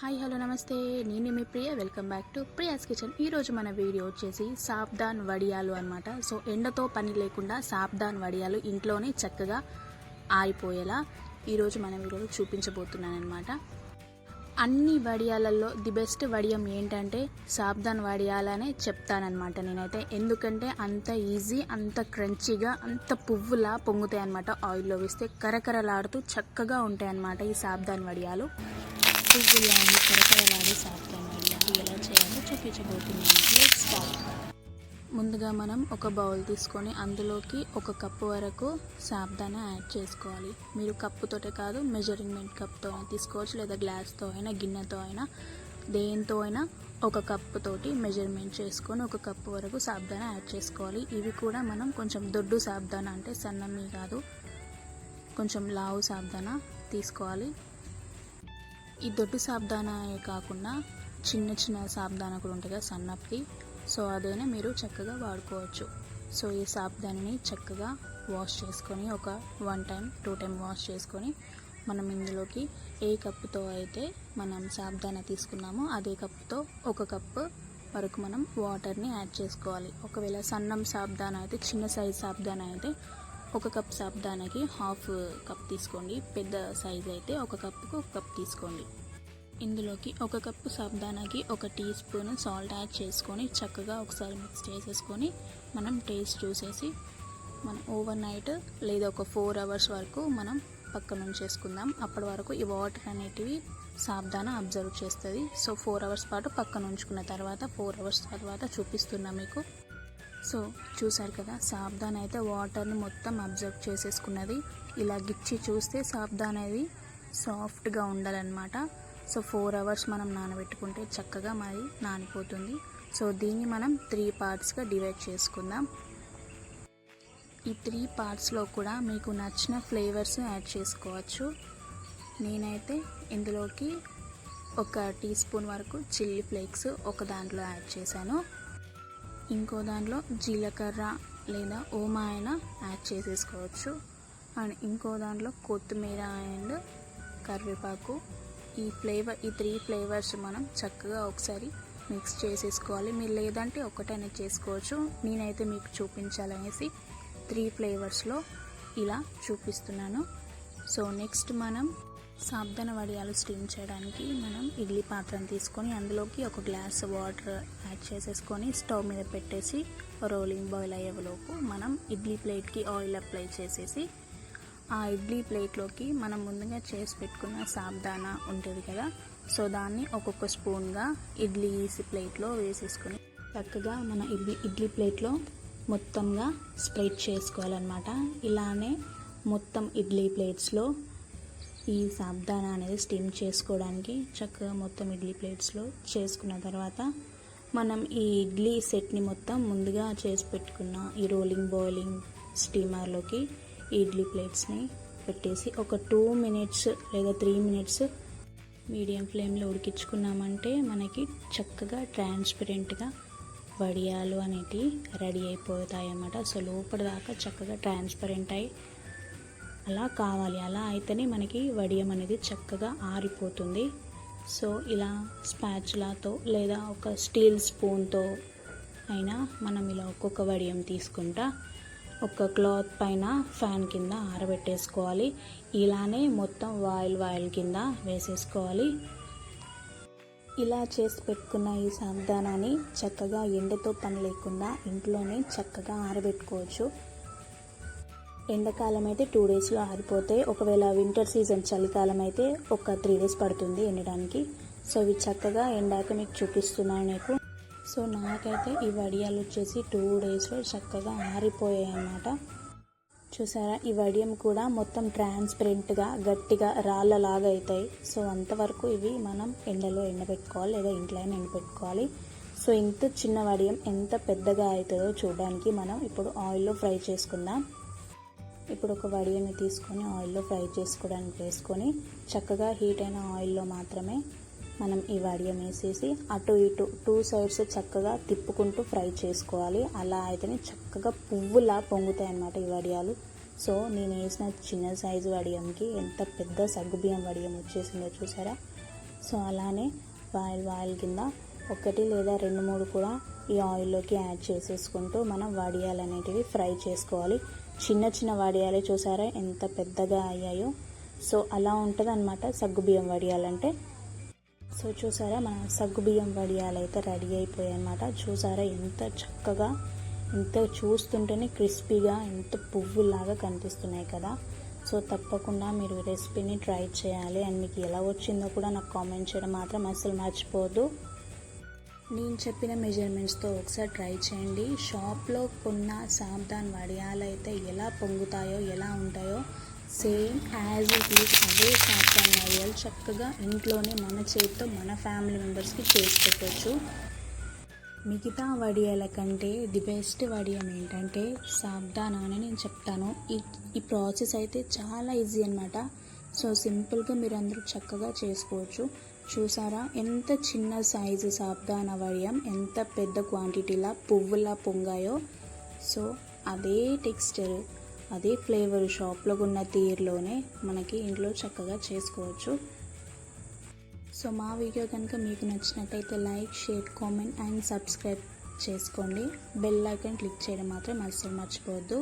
Hi hello నమస్తే, నేను మీ Priya. Welcome back to Priya's kitchen. ఈరోజు మన వీడియో వచ్చేసి సాబ్దాన్ వడియాలు అనమాట. సో ఎండతో పని లేకుండా సాబ్దాన్ వడియాలు ఇంట్లోనే చక్కగా ఆరిపోయేలా ఈరోజు మన వీడియోలో చూపించబోతున్నాను అనమాట. అన్ని వడియాలలో ది బెస్ట్ వడియం ఏంటంటే సాబ్దాన్ వడియాలనే చెప్తానమాట నేనైతే. ఎందుకంటే అంత ఈజీ, అంత క్రంచీగా, అంత పువ్వులా పొంగుతాయి అనమాట. ఆయిల్లో వేస్తే కరకరలాడుతూ చక్కగా ఉంటాయి అన్నమాట ఈ సాబ్దాన్ వడియాలు. పువ్వులా ఉండి కరకరలాడే సాబ్దాన్ వడియాలు ఎలా చేయాలో చూపించబోతున్నాను. Let's start. ముందుగా మనం ఒక బౌల్ తీసుకొని అందులోకి 1 కప్పు వరకు సాబ్దానా యాడ్ చేసుకోవాలి. మీరు కప్పుతోటే కాదు, మెజరింగ్మెంట్ కప్తో అయినా తీసుకోవచ్చు, లేదా గ్లాస్తో అయినా, గిన్నెతో అయినా, దేంతో అయినా 1 కప్పు తోటి మెజర్మెంట్ చేసుకొని 1 కప్పు వరకు సాబ్దానా యాడ్ చేసుకోవాలి. ఇవి కూడా మనం కొంచెం దొడ్డు సాబ్దానా, అంటే సన్నమి కాదు, కొంచెం లావు సాబ్దానా తీసుకోవాలి. ఈ దొడ్డు సాబ్దానాయే కాకుండా చిన్న చిన్న సాబ్దానా కూడా ఉంటాయి కదా సన్నప్పి, సో అదైనా మీరు చక్కగా వాడుకోవచ్చు. సో ఈ సాబ్దానిని చక్కగా వాష్ చేసుకొని ఒక 1 టైం 2 టైం వాష్ చేసుకొని మనం ఇందులోకి ఏ కప్పుతో అయితే మనం సాబ్దానా తీసుకున్నామో అదే కప్పుతో 1 కప్పు వరకు మనం వాటర్ని యాడ్ చేసుకోవాలి. ఒకవేళ సన్నం సాబ్దానా అయితే, చిన్న సైజ్ సాబ్దానా అయితే 1 కప్ సాబ్దానాకి 1/2 కప్ తీసుకోండి. పెద్ద సైజ్ అయితే 1 కప్పుకు 1 కప్ తీసుకోండి. ఇందులోకి 1 కప్పు సాబ్దానాకి 1 టీ స్పూన్ సాల్ట్ యాడ్ చేసుకొని చక్కగా ఒకసారి మిక్స్ చేసేసుకొని మనం టేస్ట్ చూసేసి మనం ఓవర్ నైట్ లేదా ఒక 4 అవర్స్ వరకు మనం పక్కన ఉంచేసుకుందాం. అప్పటి వరకు ఈ వాటర్ అనేటివి సాబ్దానా అబ్జర్వ్ చేస్తుంది. సో 4 అవర్స్ పాటు పక్కన ఉంచుకున్న తర్వాత 4 అవర్స్ తర్వాత చూపిస్తున్నా మీకు. సో చూసారు కదా, సాబ్దానా అయితే వాటర్ని మొత్తం అబ్జర్వ్ చేసేసుకున్నది. ఇలా గిచ్చి చూస్తే సాబ్దానా అనేది సాఫ్ట్గా ఉండాలన్నమాట. సో 4 అవర్స్ మనం నానబెట్టుకుంటే చక్కగా మరి నానిపోతుంది. సో దీన్ని మనం 3 పార్ట్స్గా డివైడ్ చేసుకుందాం. ఈ 3 పార్ట్స్లో కూడా మీకు నచ్చిన ఫ్లేవర్స్ యాడ్ చేసుకోవచ్చు. నేనైతే ఇందులోకి 1 టీ స్పూన్ వరకు చిల్లీ ఫ్లేక్స్ ఒక దాంట్లో యాడ్ చేశాను. ఇంకో దాంట్లో జీలకర్ర లేదా ఓమా అయినా యాడ్ చేసేసుకోవచ్చు. అండ్ ఇంకో దాంట్లో కొత్తిమీర అండ్ కరివేపాకు. ఈ 3 ఫ్లేవర్స్ మనం చక్కగా ఒకసారి మిక్స్ చేసేసుకోవాలి. మీరు లేదంటే ఒకటైనా చేసుకోవచ్చు. నేనైతే మీకు చూపించాలనేసి 3 ఫ్లేవర్స్లో ఇలా చూపిస్తున్నాను. సో నెక్స్ట్ మనం సాబ్దానా వడియాలు స్టీమ్ చేయడానికి మనం ఇడ్లీ పాత్రను తీసుకొని అందులోకి 1 గ్లాస్ వాటర్ యాడ్ చేసేసుకొని స్టవ్ మీద పెట్టేసి రోలింగ్ బాయిల్ అయ్యేలోపు మనం ఇడ్లీ ప్లేట్కి ఆయిల్ అప్లై చేసేసి ఆ ఇడ్లీ ప్లేట్లోకి మనం ముందుగా చేసి పెట్టుకున్న సాబ్దానా ఉంటుంది కదా, సో దాన్ని ఒక్కొక్క స్పూన్గా ఇడ్లీ ప్లేట్లో వేసేసుకొని చక్కగా మన ఇడ్లీ ప్లేట్లో మొత్తంగా స్ప్రెడ్ చేసుకోవాలన్నమాట. ఇలానే మొత్తం ఇడ్లీ ప్లేట్స్లో ఈ సాబ్దానా అనేది స్టీమ్ చేసుకోవడానికి చక్కగా మొత్తం ఇడ్లీ ప్లేట్స్లో చేసుకున్న తర్వాత మనం ఈ ఇడ్లీ సెట్ని మొత్తం ముందుగా చేసి పెట్టుకున్న ఈ రోలింగ్ బాయిలింగ్ స్టీమర్లోకి ఈ ఇడ్లీ ప్లేట్స్ని పెట్టేసి ఒక 2 మినిట్స్ లేదా 3 మినిట్స్ మీడియం ఫ్లేమ్లో ఉడికించుకున్నామంటే మనకి చక్కగా ట్రాన్స్పరెంట్గా వడియాలు అనేటివి రెడీ అయిపోతాయి అన్నమాట. సో లోపల దాకా చక్కగా ట్రాన్స్పరెంట్ అయ్యి అలా కావాలి. అలా అయితేనే మనకి వడియం అనేది చక్కగా ఆరిపోతుంది. సో ఇలా స్పాచులాతో లేదా ఒక స్టీల్ స్పూన్తో అయినా మనం ఇలా ఒక్కొక్క వడియం తీసుకుంటా ఒక క్లాత్ పైన ఫ్యాన్ కింద ఆరబెట్టేసుకోవాలి. ఇలానే మొత్తం వాయిల్ కింద వేసేసుకోవాలి. ఇలా చేసి పెట్టుకున్న ఈ సాబ్దానాని చక్కగా ఎండతో పని లేకుండా ఇంట్లోనే చక్కగా ఆరబెట్టుకోవచ్చు. ఎండాకాలం అయితే 2 డేస్లో ఆరిపోతాయి. ఒకవేళ వింటర్ సీజన్ చలికాలం అయితే ఒక 3 డేస్ పడుతుంది ఎండడానికి. సో ఇవి చక్కగా ఎండాక మీకు చూపిస్తున్నాను నీకు. సో నాకైతే ఈ వడియాలు వచ్చేసి 2 డేస్లో చక్కగా ఆరిపోయాయి అన్నమాట. చూసారా, ఈ వడియం కూడా మొత్తం ట్రాన్స్పరెంట్గా గట్టిగా రాళ్ళలాగా అవుతాయి. సో అంతవరకు ఇవి మనం ఎండలో ఎండబెట్టుకోవాలి లేదా ఇంట్లో అయినా ఎండబెట్టుకోవాలి. సో ఇంత చిన్న వడియం ఎంత పెద్దగా అవుతుందో చూడడానికి మనం ఇప్పుడు ఆయిల్లో ఫ్రై చేసుకుందాం. ఇప్పుడు ఒక వడియాన్ని తీసుకొని ఆయిల్లో ఫ్రై చేసుకోవడానికి వేసుకొని చక్కగా హీట్ అయిన ఆయిల్లో మాత్రమే మనం ఈ వడియం వేసేసి అటు ఇటు 2 సైడ్స్ చక్కగా తిప్పుకుంటూ ఫ్రై చేసుకోవాలి. అలా అయితేనే చక్కగా పువ్వులా పొంగుతాయి అన్నమాట ఈ వడియాలు. సో నేను వేసిన చిన్న సైజు వడియంకి ఎంత పెద్ద సగ్గుబియ్యం వడియం వచ్చేసిందో చూసారా. సో అలానే వాయిల్ కింద 1 లేదా 2-3 కూడా ఈ ఆయిల్లోకి యాడ్ చేసేసుకుంటూ మనం వడియాలు అనేటివి ఫ్రై చేసుకోవాలి. చిన్న వడియాలే చూసారా ఎంత పెద్దగా అయ్యాయో. సో అలా ఉంటుంది అన్నమాట సగ్గుబియ్యం వడియాలంటే. సో చూసారా మన సగ్గుబియ్యం వడియాలు అయితే రెడీ అయిపోయాయి అన్నమాట. చూసారా ఎంత చక్కగా, ఎంత చూస్తుంటేనే క్రిస్పీగా, ఎంత పువ్వులాగా కనిపిస్తున్నాయి కదా. సో తప్పకుండా మీరు రెసిపీని ట్రై చేయాలి. అండ్ మీకు ఎలా వచ్చిందో కూడా నాకు కామెంట్ చేయడం మాత్రం అస్సలు మర్చిపోవద్దు. నేను చెప్పిన మెజర్మెంట్స్తో ఒకసారి ట్రై చేయండి. షాప్లో కొన్న సాబ్దాన్ వడియాలు అయితే ఎలా పొంగుతాయో, ఎలా ఉంటాయో సేమ్ యాజ్ ఇట్ ఈజ్ అవే సాబ్దాన్ వడియాలు చక్కగా ఇంట్లోనే మన చేతితో మన ఫ్యామిలీ మెంబర్స్కి చేసి పెట్టవచ్చు. మిగతా వడియాల కంటే ది బెస్ట్ వడియం ఏంటంటే సాబ్దానా అని నేను చెప్తాను. ఈ ప్రాసెస్ అయితే చాలా ఈజీ అన్నమాట. సో సింపుల్గా మీరు అందరూ చక్కగా చేసుకోవచ్చు. చూసారా ఎంత చిన్న సైజు సాబ్దానా వడియం ఎంత పెద్ద క్వాంటిటీలా పువ్వులా పొంగాయో. సో అదే టెక్స్చర్, అదే ఫ్లేవర్ షాప్లో ఉన్న తీరులోనే మనకి ఇంట్లో చక్కగా చేసుకోవచ్చు. సో మా వీడియో కనుక మీకు నచ్చినట్టయితే like, share, comment and subscribe చేసుకోండి. బెల్ ఐకాన్ క్లిక్ చేయడం మాత్రం అస్సలు మర్చిపోవద్దు.